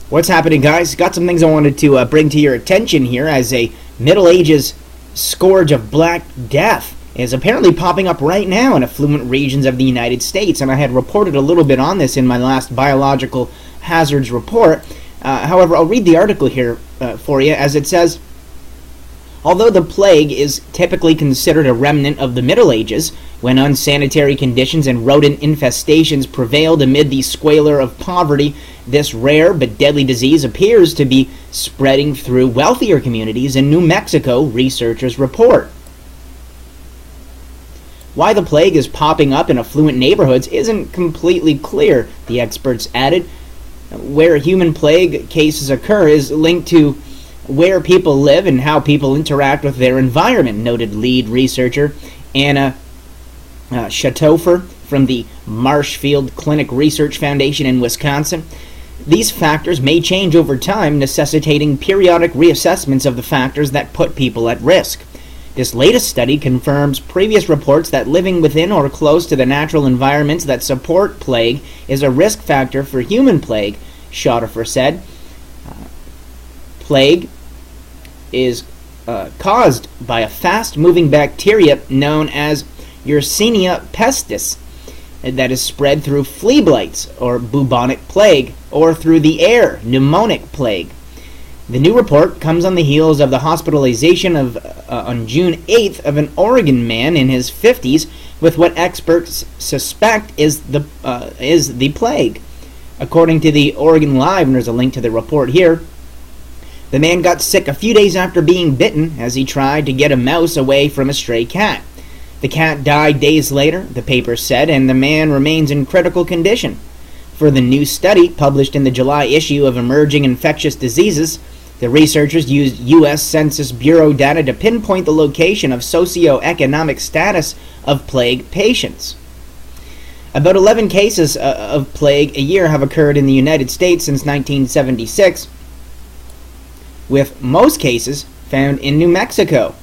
What's happening, guys? Got some things I wanted to bring to your attention here, as a Middle Ages scourge of Black Death is apparently popping up right now in affluent regions of the United States, and I had reported a little bit on this in my last biological hazards report. However, I'll read the article here for you, as it says, although the plague is typically considered a remnant of the Middle Ages, when unsanitary conditions and rodent infestations prevailed amid the squalor of poverty, this rare but deadly disease appears to be spreading through wealthier communities in New Mexico, researchers report. Why the plague is popping up in affluent neighborhoods isn't completely clear, the experts added. Where human plague cases occur is linked to where people live and how people interact with their environment, noted lead researcher Anna Schatofer from the Marshfield Clinic Research Foundation in Wisconsin. These factors may change over time, necessitating periodic reassessments of the factors that put people at risk. This latest study confirms previous reports that living within or close to the natural environments that support plague is a risk factor for human plague, Schatofer said. Plague is caused by a fast-moving bacteria known as Yersinia pestis that is spread through flea blights, or bubonic plague, or through the air, pneumonic plague. The new report comes on the heels of the hospitalization on June 8th of an Oregon man in his 50s with what experts suspect is the plague. According to the Oregon Live, and there's a link to the report here, the man got sick a few days after being bitten as he tried to get a mouse away from a stray cat. The cat died days later, the paper said, and the man remains in critical condition. For the new study, published in the July issue of Emerging Infectious Diseases, the researchers used U.S. Census Bureau data to pinpoint the location of socioeconomic status of plague patients. About 11 cases of plague a year have occurred in the United States since 1976, with most cases found in New Mexico.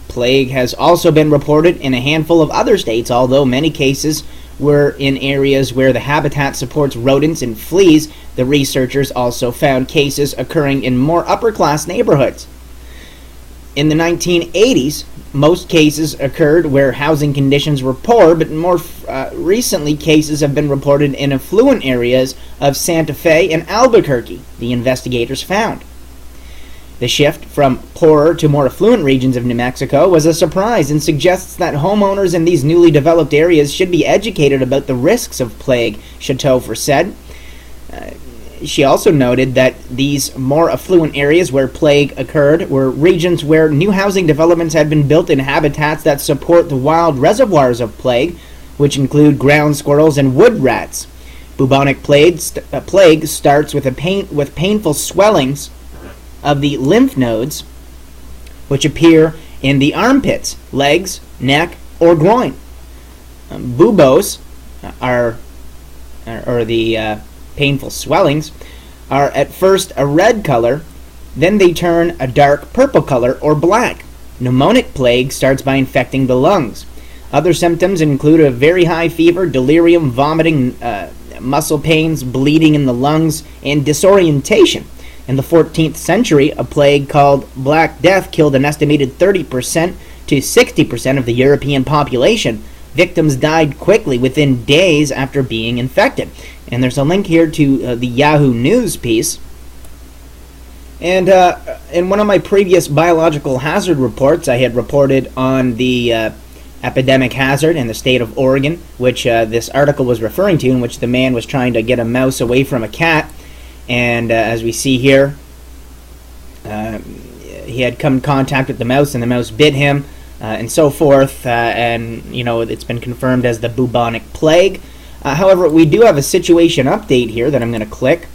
Plague has also been reported in a handful of other states, although many cases were in areas where the habitat supports rodents and fleas. The researchers also found cases occurring in more upper-class neighborhoods. In the 1980s, most cases occurred where housing conditions were poor, but more recently cases have been reported in affluent areas of Santa Fe and Albuquerque, the investigators found. The shift from poorer to more affluent regions of New Mexico was a surprise and suggests that homeowners in these newly developed areas should be educated about the risks of plague, Schatofer said. She also noted that these more affluent areas where plague occurred were regions where new housing developments had been built in habitats that support the wild reservoirs of plague, which include ground squirrels and wood rats. Bubonic plague starts with painful swellings of the lymph nodes, which appear in the armpits, legs, neck, or groin. Buboes or the painful swellings are at first a red color, then they turn a dark purple color or black. Pneumonic plague starts by infecting the lungs. Other symptoms include a very high fever, delirium, vomiting, muscle pains, bleeding in the lungs, and disorientation. In the 14th century, a plague called Black Death killed an estimated 30% to 60% of the European population. Victims died quickly within days after being infected. And there's a link here to the Yahoo News piece. And in one of my previous biological hazard reports, I had reported on the epidemic hazard in the state of Oregon, which this article was referring to, in which the man was trying to get a mouse away from a cat. And as we see here, he had come in contact with the mouse, and the mouse bit him, and so forth. And, you know, it's been confirmed as the bubonic plague. However, we do have a situation update here that I'm going to click.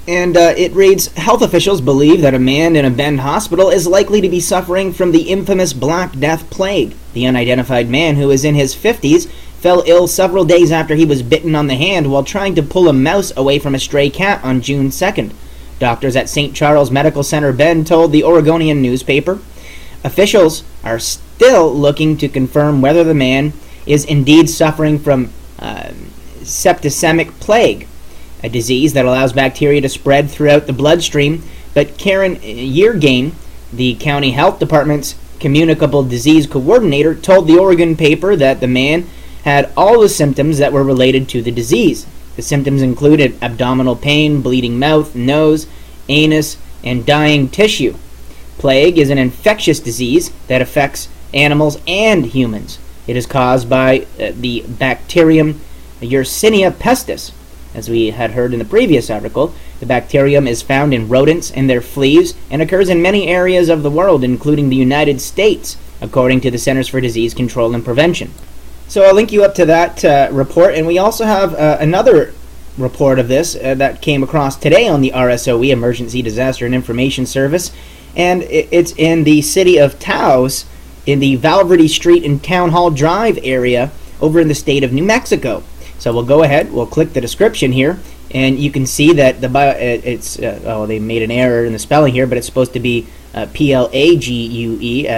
And it reads, health officials believe that a man in a Bend hospital is likely to be suffering from the infamous Black Death plague. The unidentified man, who is in his 50s, fell ill several days after he was bitten on the hand while trying to pull a mouse away from a stray cat on June 2nd. Doctors at St. Charles Medical Center Bend told the Oregonian newspaper. Officials are still looking to confirm whether the man is indeed suffering from septicemic plague. a disease that allows bacteria to spread throughout the bloodstream. But Karen Yeargain, the county health department's communicable disease coordinator, told the Oregon paper that the man had all the symptoms that were related to the disease. The symptoms included abdominal pain, bleeding mouth, nose, anus, and dying tissue. Plague is an infectious disease that affects animals and humans. It is caused by the bacterium Yersinia pestis. As we had heard in the previous article, the bacterium is found in rodents and their fleas and occurs in many areas of the world, including the United States, according to the Centers for Disease Control and Prevention. So I'll link you up to that report, and we also have another report of this that came across today on the RSOE, Emergency Disaster and Information Service, and it's in the city of Taos, in the Valverde Street and Town Hall Drive area over in the state of New Mexico. So we'll go ahead, we'll click the description here, and you can see that they made an error in the spelling here, but it's supposed to be Plague,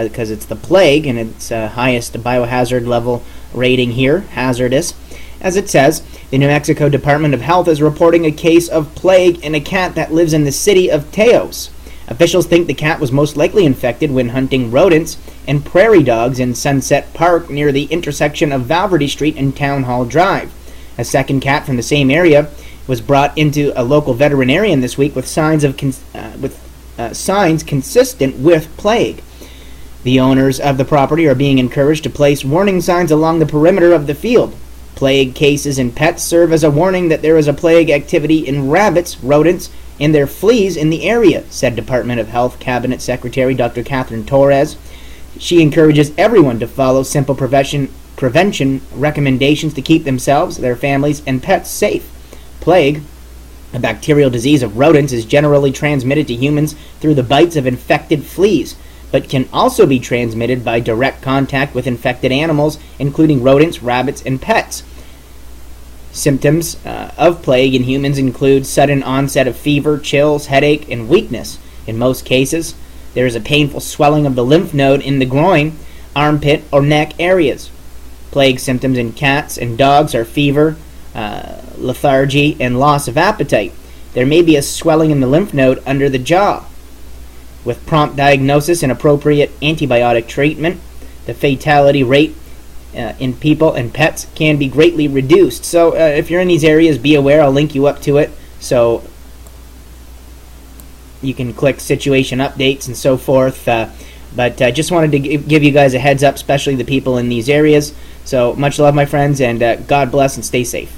because it's the plague, and it's highest biohazard level rating here, hazardous. As it says, the New Mexico Department of Health is reporting a case of plague in a cat that lives in the city of Taos. Officials think the cat was most likely infected when hunting rodents and prairie dogs in Sunset Park near the intersection of Valverde Street and Town Hall Drive. A second cat from the same area was brought into a local veterinarian this week with signs consistent with plague. The owners of the property are being encouraged to place warning signs along the perimeter of the field. Plague cases in pets serve as a warning that there is a plague activity in rabbits, rodents, and their fleas in the area, said Department of Health Cabinet Secretary Dr. Catherine Torres. She encourages everyone to follow simple prevention recommendations to keep themselves, their families, and pets safe. Plague, a bacterial disease of rodents, is generally transmitted to humans through the bites of infected fleas, but can also be transmitted by direct contact with infected animals, including rodents, rabbits, and pets. Symptoms of plague in humans include sudden onset of fever, chills, headache, and weakness. In most cases, there is a painful swelling of the lymph node in the groin, armpit, or neck areas. Plague symptoms in cats and dogs are fever, lethargy, and loss of appetite. There may be a swelling in the lymph node under the jaw. With prompt diagnosis and appropriate antibiotic treatment, the fatality rate in people and pets can be greatly reduced. So if you're in these areas, be aware. I'll link you up to it so you can click situation updates and so forth. But I just wanted to give you guys a heads up, especially the people in these areas. So much love, my friends, and God bless and stay safe.